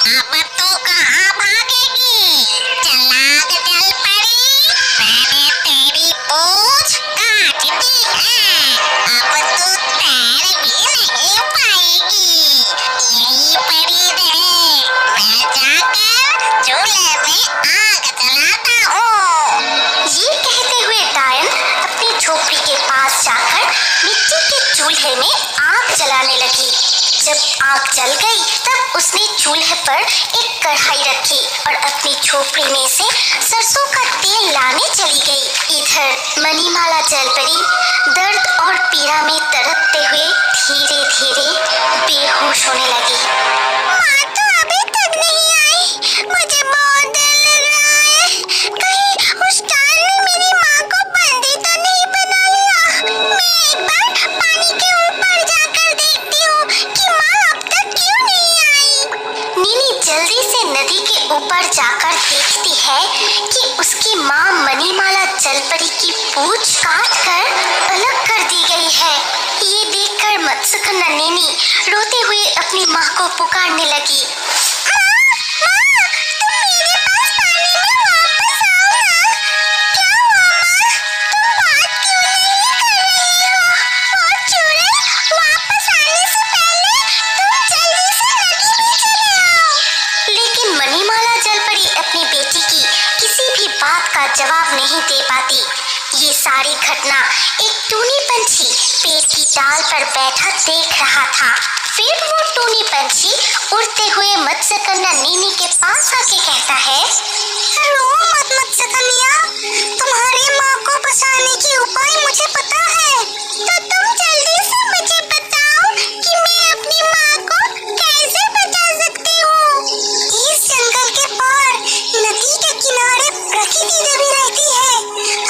अब तू कहाँ भागेगी? चलाक जल पड़ी, मैंने तेरी पूंछ काट दी है। अब तू तैर भी नहीं पाएगी। यही पड़ी रहे, मैं जाकर चूल्हे में आग जलाता हूँ। ये कहते हुए डायन अपनी झोपड़ी के पास जाकर मिट्टी के चूल्हे में आग जलाने लगी। जब आग जल गई तब उसने चूल्हे पर एक कढ़ाई रखी और अपनी झोपड़ी में से सरसों का तेल लाने चली गई। इधर मणिमाला जलपरी दर्द और पीड़ा में तड़पते हुए धीरे धीरे बेहोश होने लगी। माँ तो अभी तक नहीं आई, मुझे बहुत डर लग रहा है। कहीं उस डायन ने मेरी माँ को बंदी तो नहीं बना लिया। मैं एक बार पानी के ऊपर जाकर देखती हूँ कि माँ अब तक क्यों नहीं आई। नीनी जल्दी से नदी के ऊपर जाकर देखती है कि उसकी माँ मणिमाला जलपरी की पूंछ काट कर अलग कर दी गई है। ये देखकर मत्स्यकन्या नीनी रोते हुए अपनी माँ को पुकारने लगी। लेकिन मणिमाला जलपरी अपनी बेटी की किसी भी बात का जवाब नहीं दे पाती। ये सारी घटना एक टूनी पंछी पेड़ की डाल पर बैठा देख रहा था। फिर वो टूनी पंछी उड़ते हुए मत्स्यकन्या नीनी के पास आके कहता है, रो मत मत्स्यकन्या, तुम्हारी माँ को बचाने के उपाय मुझे पता है। तो तुम जल्दी से मुझे बताओ कि मैं अपनी माँ को कैसे बचा सकती हूँ। इस जंगल के पार नदी के किनारे प्रकृति देवी रहती है।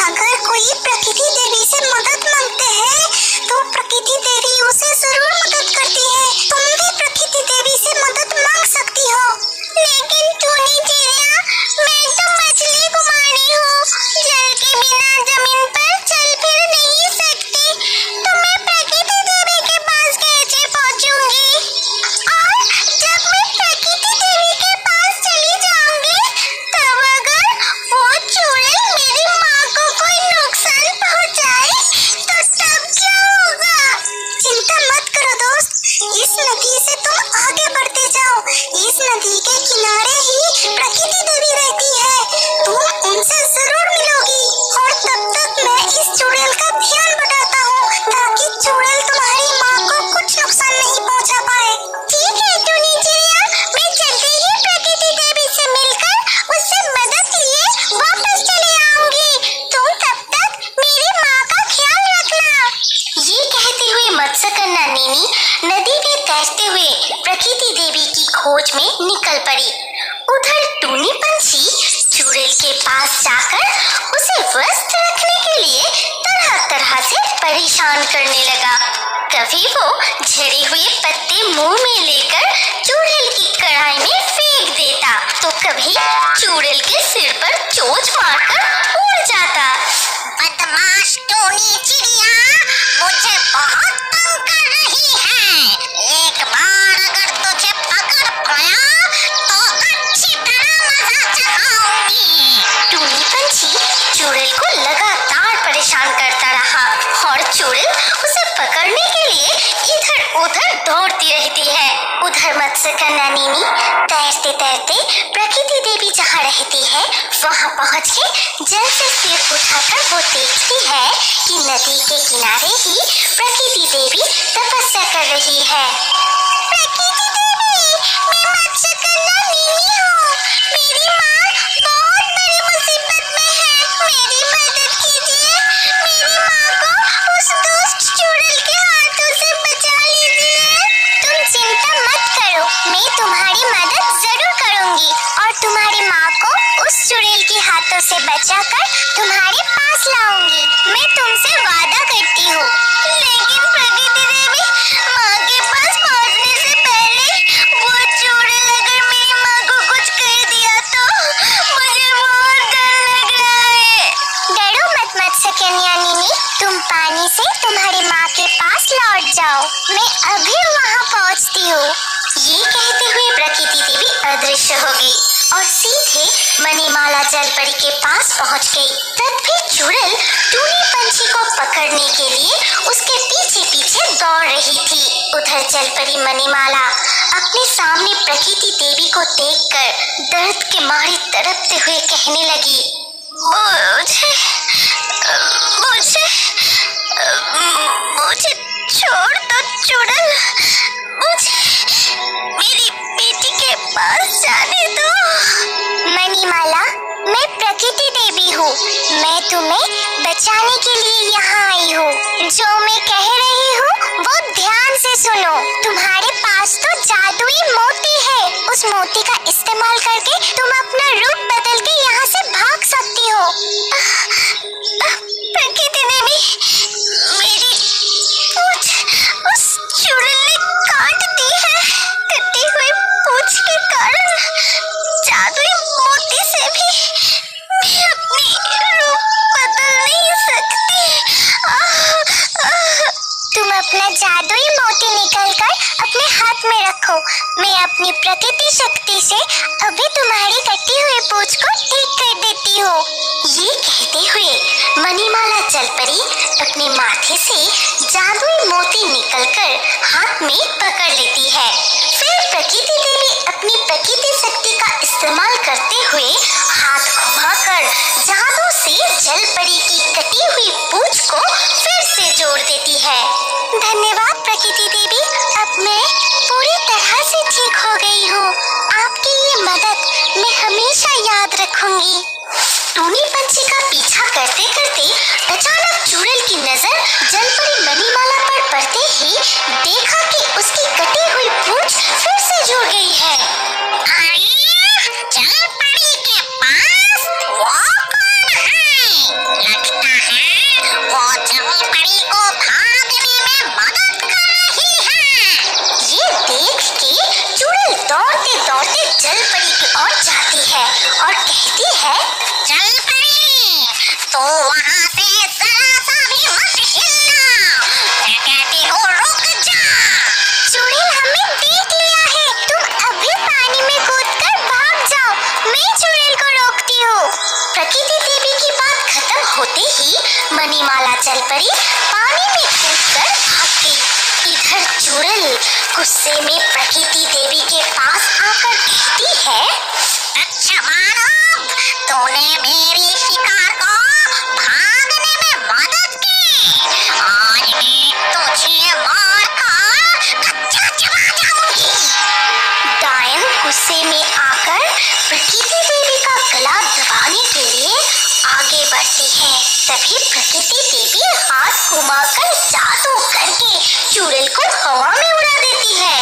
अगर कोई प्रकृति देवी से मदद मांगते हैं तो प्रकृति देवी उसे जरूर मदद करती है। तुम भी प्रकृति देवी से मदद मांग सकती हो। लेकिन टूनी चिड़िया, मैं तो मछली कुमारी हूँ, जल के बिना जमीन पर चल फिर नहीं सकती। तो मैं प्रकृति देवी के पास कैसे पहुँचूंगी? और जब मैं प्रकृति देवी के पास चली जाऊंगी तब अगर वो चुड़ैल मेरी माँ को कोई नुकसान पहुँचाए तो तब क्या होगा? चिंता मत करो दोस्त, इस नदी से तुम आगे बढ़ते जाओ। इस नदी के किनारे ही प्रकृति देवी रहती है, तुम उनसे जरूर मिलोगी। और तब तक मैं इस चुड़ैल का ध्यान बटाता हूँ ताकि चुड़ैल तुम्हारी माँ को कुछ नुकसान नहीं पहुँचा पाए। ठीक है टूनी चिड़िया, मैं जल्दी ही प्रकृति देवी से मिलकर उससे मदद लिए वापस चले आऊंगी। तुम तब तक मेरी माँ का ख्याल रखना। ये कहते हुए मत्स्यकन्या नीनी नदी में तैरते हुए प्रकृति देवी की खोज में निकल पड़ी। उधर टूनी पंछी चुड़ैल के पास जाकर उसे व्यस्त रखने के लिए तरह तरह से परेशान करने लगा। कभी वो झड़े हुए पत्ते मुंह में लेकर चुड़ैल की कढ़ाई में फेंक देता तो कभी चुड़ैल के सिर पर चोंच मारकर उड़ जाता। बदमाश टूनी चिड़िया, मुझे बहुत तंग कर रही है। एक बार अगर तुझे पकड़ पाया तो अच्छी तरह मजा चखाऊंगी। टूनी पंछी चुड़ैल को लगातार परेशान करता रहा और चुड़ैल उसे पकड़ने के लिए इधर उधर दौड़ती रहती है। उधर मत्स्यकन्या नीनी तैरते तैरते प्रकृति देवी जहाँ रहती है वहाँ पहुँच के जल से सिर उठाकर वो देखती है कि नदी के किनारे ही प्रकृति देवी तपस्या कर रही है। प्रकृति देवी, मैं मत्स्यकन्या नीनी हूँ। मेरी माँ बहुत बड़ी मुसीबत में है, मेरी मदद कीजिए। मेरी माँ को उस दुष्ट चुड़ैल के हाथों से बचा लीजिए। तुम चिंता मत करो, मैं तुम्हारी मदद जरूर करूंगी और तुम्हारी माँ को उस चुड़ैल के हाथों से बचाकर तुम्हारे पास लाऊंगी। मैं तुमसे वादा करती हूँ। लेकिन प्रकृति देवी, माँ के पास पहुँचने से पहले वो चुड़ैल अगर मेरी माँ को कुछ कर दिया तो मुझे बहुत डर लग रहा है। डरो मत मत्स्यकन्या नीनी, तुम पानी से तुम्हारी माँ के पास लौट जाओ, मैं अभी वहाँ पहुँचती हूँ। ये कहते हुए प्रकृति देवी अदृश्य हो गई और सीधे मणिमाला जलपरी के पास पहुंच गई। तब भी चुड़ैल टूनी पंछी को पकड़ने के लिए उसके पीछे पीछे दौड़ रही थी। उधर जलपरी मणिमाला अपने सामने प्रकृति देवी को देखकर दर्द के मारे तड़पते हुए कहने लगी, मुझे मुझे मुझे छोड़ दो चुड़ैल, मुझे मेरी बेटी के पास जाने दो। मणिमाला, मैं प्रकृति देवी हूँ। मैं तुम्हें बचाने के लिए यहाँ आई हूँ। जो मैं कह रही हूँ वो ध्यान से सुनो। तुम्हारे पास तो जादुई मोती है। उस मोती का इस्तेमाल करके तुम अपना रूप बदल के यहाँ से भाग सकती हो। प्रकृति देवी, मेरी पूंछ उस चुड़ैल ने काट दी है। कटी हुई पूंछ के कारण जादुई मोती से भी मैं अपनी रूप बदल नहीं सकती। तुम अपना जादुई मोती निकालकर अपने हाथ में रखो। मैं अपनी प्रकृति शक्ति से अभी तुम्हारी कटी हुई पूंछ को ठीक कर देती हूँ। ये कहते हुए मणिमाला जलपरी अपने माथे से जादुई मोती निकलकर हाथ में पकड़ लेती है। फिर प्रकृति देवी अपनी प्रकृति शक्ति का इस्तेमाल करते हुए हाथ घुमाकर जादू से जलपरी की कटी हुई पूंछ को फिर से जोड़ देती है। धन्यवाद प्रकृति देवी, अब मैं पूरी तरह से ठीक हो गई हूँ। आपकी ये मदद मैं हमेशा याद रखूंगी। टूनी पंछी का पीछा करते करते अचानक चुड़ैल की नजर जलपरी मणिमाला पर पड़ते ही देखा कि उसकी कटी हुई पूंछ फिर से जुड़ गई है। अरे, जलपरी के पास वो कौन है? लगता है वो जलपरी को भागने में मदद कर रही है। ये देख के चुड़ैल दौड़ते दौड़ते जलपरी की ओर जाती है और कहती है, जलपरी, तो वहाँ से जरा सा भी मत हिलना। मैं कहती हूँ रुक जा। चुड़ैल हमें देख लिया है। तुम अभी पानी में कूदकर भाग जाओ। मैं चुड़ैल को रोकती हूँ। प्रकृति देवी की बात खत्म होते ही मणिमाला जलपरी पानी में कूदकर भाग गई। इधर चुड़ैल गुस्से में प्रकृति देवी के पास आकर कहती है, अच्छा मानव, तूने मेरी शिकार को भागने में मदद की। आज मैं तुझे मारकर कच्चा चबा जाऊंगी। डायन गुस्से में आकर प्रकृति देवी का गला दबाने के लिए आगे बढ़ती है। तभी प्रकृति देवी हाथ घुमाकर जादू करके चुड़ैल को हवा में उड़ा देती है।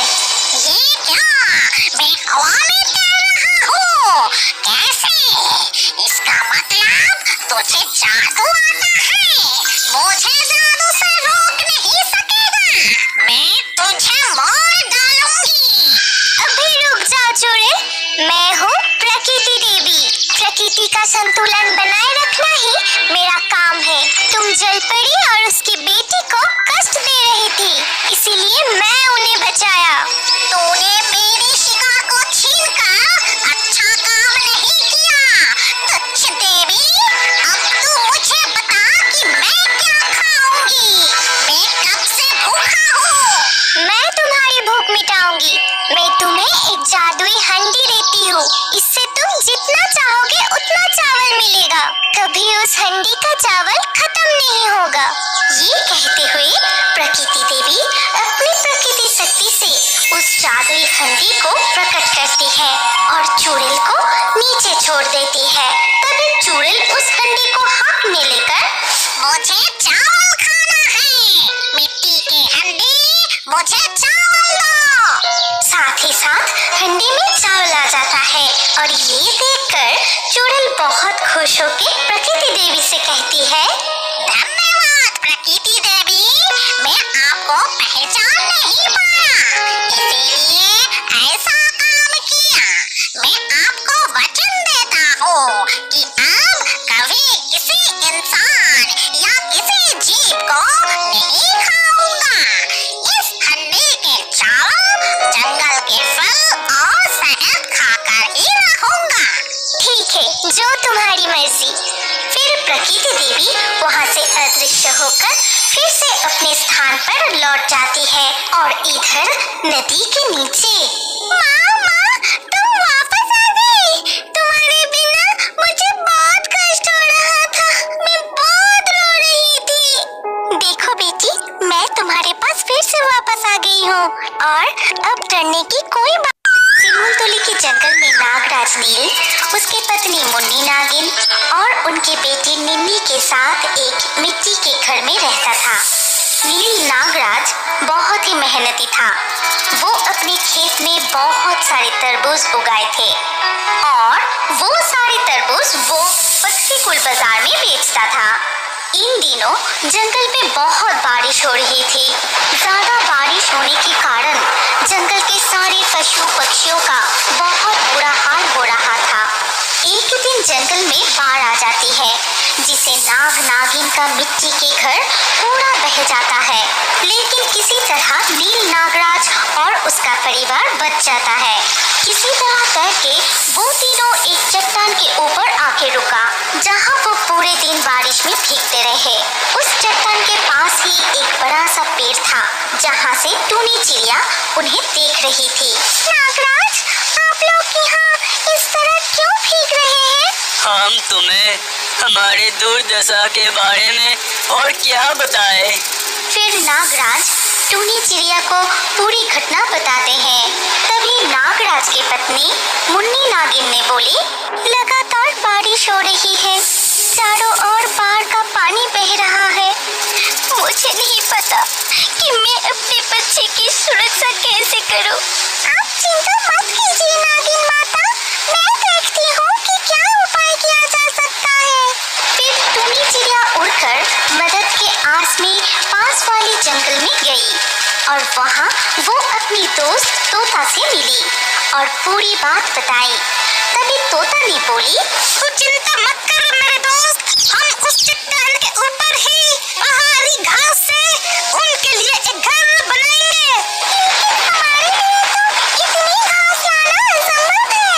ये क्या? मैं हवा में तैर रहा हूँ? कैसे? इसका मतलब तुझे जादू आता है। मुझे जादू से रोक नहीं सकेगा। मैं तुझे मार डालूंगी। अभी रुक जाओ चुड़ैल, मैं हूँ प्रकृति देवी। प्रकृति का संतुलन बनाए रखना ही मेरा काम है। तुम जलपरी और उसकी बेटी को कष्ट दे रही थी, इसीलिए मैं उन्हें बचाया। तूने मेरी शिकार को छीनकर अच्छा काम नहीं किया। तुच्छ देवी, अब तू मुझे बता कि मैं क्या खाऊंगी। मैं कब से भूखा हूँ। मैं तुम्हारी भूख मिटाऊंगी। मैं तुम्हें एक जादुई हंडी देती हूँ। इससे तुम जितना चाहोगे उतना चावल मिलेगा। कभी उस हंडी का चावल खत्म नहीं होगा। ये कहते हुए प्रकृति देवी अपनी प्रकृति शक्ति से उस जादुई हंडी को प्रकट करती है और चुड़ैल को नीचे छोड़ देती है। तभी चुड़ैल उस हंडी को हाथ में लेकर, मुझे चावल खाना है। मिट्टी के हंडी, मुझे चावल दो। साथ ही साथ हंडी में चावल आ जाता है और ये देखकर चुड़ैल बहुत खुश होकर प्रकृति देवी से कहती है, धन्यवाद प्रकृति देवी, मैं आपको पहचान नहीं पाया, इसीलिए ऐसा काम किया। मैं आपको वचन देता हूँ कि अब कभी किसी इंसान या किसी जीव को नहीं खाऊंगा। इस हंडी के चावल, जंगल के फल और शहद खाकर ही एनर्जी। फिर प्रकृति देवी वहाँ से अदृश्य होकर फिर से अपने स्थान पर लौट जाती है और इधर नदी के नीचे माँ, तुम वापस आ गई। तुम्हारे बिना मुझे बहुत कष्ट हो रहा था। मैं बहुत रो रही थी। देखो बेटी, मैं तुम्हारे पास फिर से वापस आ गई हूँ और अब डरने की कोई बात। सिमुलतोली के जंगल में नागराज नील, उसकी पत्नी मुन्नी नागिन और उनकी बेटी निन्नी के साथ एक मिट्टी के घर में रहता था। नील नागराज बहुत ही मेहनती था। वो अपने खेत में बहुत सारे तरबूज उगाए थे और वो सारे तरबूज वो पक्षीकुल बाजार में बेचता था। इन दिनों जंगल में बहुत बारिश हो रही थी। ज्यादा बारिश होने के कारण जंगल के सारे पशु पक्षियों का बहुत बुरा हाल हो रहा था। एक दिन जंगल में बाढ़ आ जाती है, जिसे नाग नागिन का मिट्टी के घर पूरा बह जाता है। लेकिन किसी तरह नील नागराज और उसका परिवार बच जाता है। किसी तरह करके वो तीनों एक चट्टान के ऊपर आके रुका, जहाँ वो पूरे दिन बारिश में भीगते रहे। उस चट्टान के पास ही एक बड़ा सा पेड़ था, जहाँ से टूनी चिड़िया उन्हें देख रही थी। नागराज, आप लोग यहाँ इस तरह क्यों भीग रहे हैं? हम तुम्हें हमारे दुर्दशा के बारे में और क्या बताएं? फिर नागराज टूनी चिड़िया को पूरी घटना बताते हैं। तभी नागराज की पत्नी मुन्नी नागिन ने बोली, लगातार बारिश हो रही है, चारों ओर बाढ़ का पानी बह रहा है। मुझे नहीं पता कि मैं अपने बच्चे की सुरक्षा कैसे करूं। आप चिंता मत कीजिए नागिन माता, मैं देखती हूँ कि क्या उपाय किया जा सकता है। फिर टूनी चिड़िया उड़कर मदद के आस में पास वाले जंगल में गई और वहाँ वो अपनी दोस्त तोता से मिली और पूरी बात बताई। तभी तोता ने बोली, तू चिंता मत करो मेरे दोस्त, हम उस चट्टान के ऊपर ही पहाड़ी घास से उनके लिए एक घर बनाएंगे। लेकिन हमारे लिए तो इतनी घास लाना असंभव है।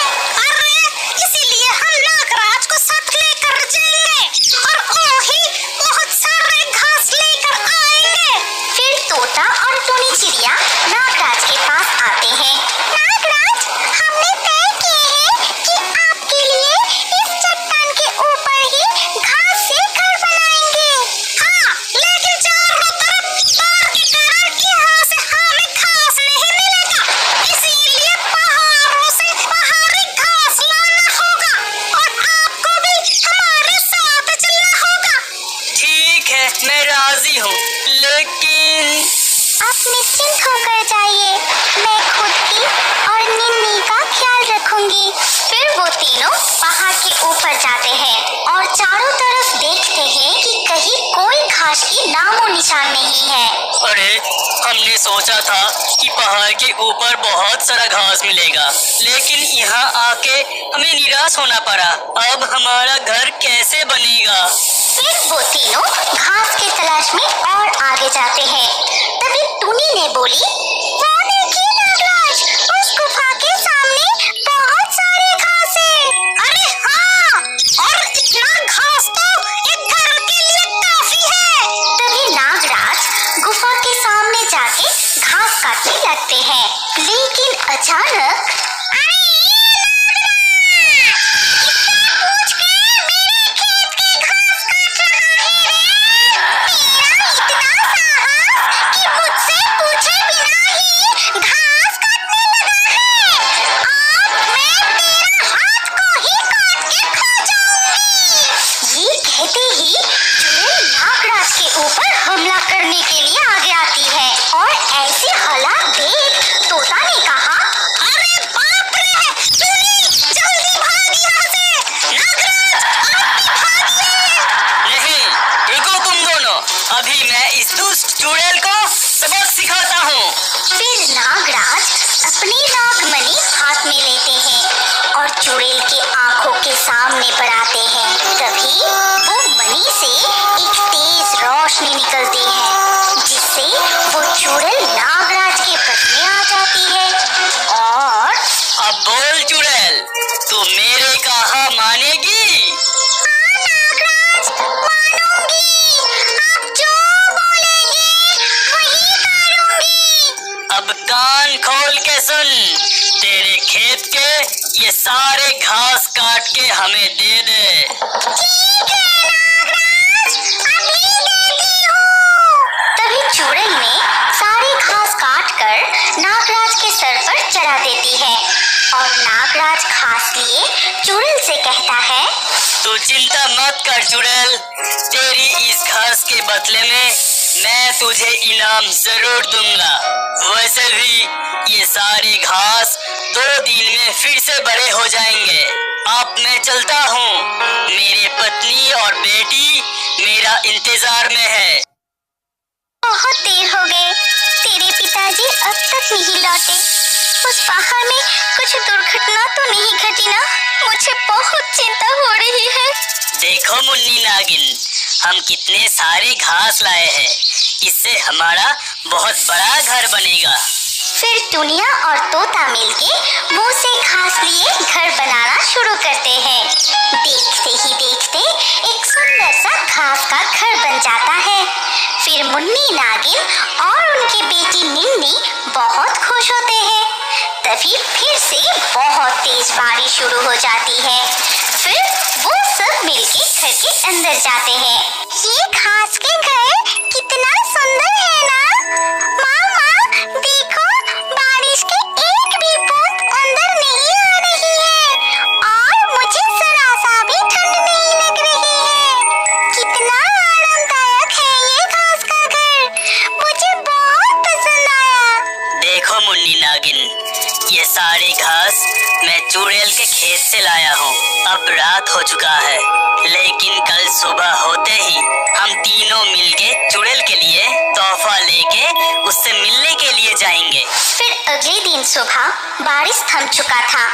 अरे इसीलिए हम नागराज को साथ लेकर जाएंगे और वो ही बहुत सारे घास लेकर आएंगे। फिर तोता और टूनी चिड़िया नागराज के पास आते हैं। नागराज, हमने तय किए हैं कि आपके लिए इस चट्टान के ऊपर ही घास से घर बनाएंगे। हाँ, लेकिन चारों तरफ बाढ़ के कारण यहाँ से हमें घास नहीं मिलेगा, इसीलिए पहाड़ों से पहाड़ी घास लाना होगा और आपको भी हमारे साथ चलना होगा। ठीक है, मैं राजी हूँ, लेकिन आप निश्चिंत होकर जाइए, मैं खुद की और निन्नी का ख्याल रखूंगी। फिर वो तीनों पहाड़ के ऊपर जाते हैं और चारों तरफ देखते हैं कि कहीं कोई घास की नामो निशान नहीं है। अरे, हमने सोचा था कि पहाड़ के ऊपर बहुत सारा घास मिलेगा, लेकिन यहाँ आके हमें निराश होना पड़ा। अब हमारा घर कैसे बनेगा? फिर वो तीनों घास की तलाश में और आगे जाते हैं। तभी टूनी ने बोली, वो देखिए नागराज, उस गुफा के सामने बहुत सारे घास है। अरे हाँ, और इतना घास तो एक घर के लिए काफी है। तभी नागराज गुफा के सामने जाके घास काटने लगते हैं, लेकिन अचानक कहते ही चुड़ैल नागराज के ऊपर हमला करने के लिए आगे आती है और ऐसे हालात देख तोता ने कहा, अरे बाप रे, चुनी, जल्दी भाग यहाँ से। नागराज, आप भी भागिए। नहीं, रुको तुम दोनों, अभी मैं इस दुष्ट चुड़ैल को सबक सिखाता हूँ। फिर नागराज अपनी नागमणि हाथ में लेते हैं और चुड़ैल की आंखों के सामने बढ़ाते हैं। तभी वो मणि से एक तेज रोशनी निकलती है, जिससे वो चुड़ैल नागराज के बस में आ जाती है और अब बोल चुड़ैल, तू मेरे कहा मानेगी? हाँ सुन, तेरे खेत के ये सारे घास काट के हमें दे दे। ठीक है नागराज, अभी देती हूँ। तभी चुड़ैल ने सारी घास काट कर नागराज के सर पर चढ़ा देती है और नागराज घास लिए चुड़ैल से कहता है, तू चिंता मत कर चुड़ैल, तेरी इस घास के बदले में मैं तुझे इनाम जरूर दूंगा। वैसे भी ये सारे घास 2 दिन में फिर से बड़े हो जाएंगे। अब मैं चलता हूँ, मेरे पत्नी और बेटी मेरा इंतजार में है। बहुत देर हो गए, तेरे पिताजी अब तक नहीं लौटे। उस पहाड़ में कुछ दुर्घटना तो नहीं घटी ना? मुझे बहुत चिंता हो रही है। देखो मुन्नी नागिन, हम कितने सारे घास लाए हैं, इससे हमारा बहुत बड़ा घर बनेगा। फिर टुनिया और तोता मिलके मुंह से घास लिए घर बनाना शुरू करते हैं। देखते ही देखते एक सुंदर सा घास का घर बन जाता है। फिर मुन्नी नागिन और उनकी बेटी निन्नी बहुत खुश होते हैं। तभी फिर से बहुत तेज बारिश शुरू हो जाती है। फिर वो सब मिलके घर के अंदर जाते हैं। ये घास के घर कितना सुंदर है ना? मामा देखो, बारिश की एक भी बूंद अंदर नहीं आ रही है और मुझे जरा सा भी ठंड नहीं लग रही है। कितना आरामदायक है ये घास का घर, मुझे बहुत पसंद आया। देखो मुन्नी नागिन, ये सारे घास मैं चुड़ैल के खेत से लाया हूँ। अब रात हो चुका है, लेकिन कल सुबह होते ही हम तीनों मिलके चुड़ैल के लिए तोहफा लेके उससे मिलने के लिए जाएंगे। फिर अगले दिन सुबह बारिश थम चुका था।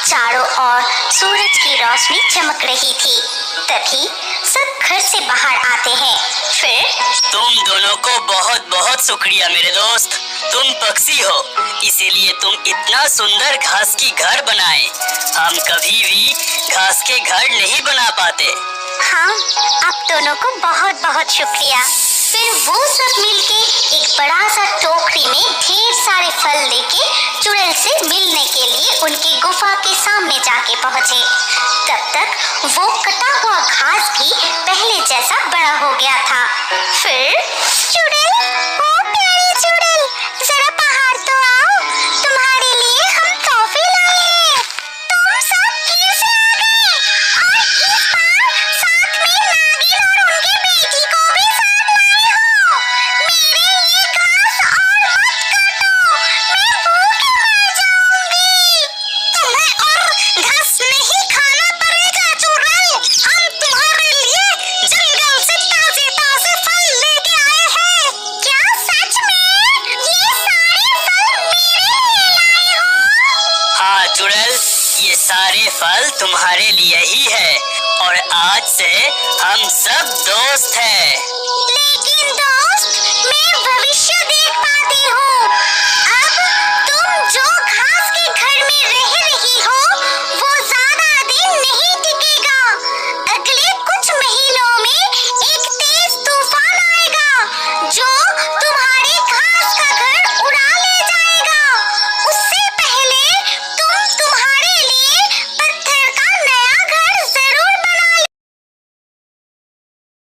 चारों ओर सूरज की रोशनी चमक रही थी। तभी सब घर से बाहर आते हैं। फिर तुम दोनों को बहुत बहुत शुक्रिया मेरे दोस्त। तुम पक्षी हो, इसीलिए तुम इतना सुंदर घास की घर बनाए। हम कभी भी घास के घर नहीं बना पाते। हाँ, आप दोनों को बहुत बहुत शुक्रिया। फिर वो सब मिलके एक बड़ा सा टोकरी में ढेर सारे फल लेके चुड़ैल से मिलने के लिए उनकी गुफा के सामने जाके पहुँचे। तब तक वो कटा हुआ घास भी पहले जैसा बड़ा हो गया था। फिर चुड़ैल, ओ प्यारी चुड़ैल, जरा बाहर तो आओ, तुम्हारे लिए हम तोहफे लाए हैं। तुम सब फिर से आ गए और इस बार साथ में नागिन और उनकी बेटी को भी साथ लाए हो। मेरे ये घास और मत काटो, मैं भूखे मर जाऊंगी। तुम्हें और घास नहीं खाना पड़ेगा चुड़ैल, हम तुम्हारे लिए जंगल से ताजे ताजे फल लेके आए हैं। क्या सच में ये सारे फल मेरे लिए लाए हो? हाँ चुड़ैल, ये सारे फल तुम्हारे लिए ही है और आज से हम सब दोस्त हैं। लेकिन दोस्त, मैं भविष्य देख पाती हूँ। अब तुम जो घास के घर में रह रही हो,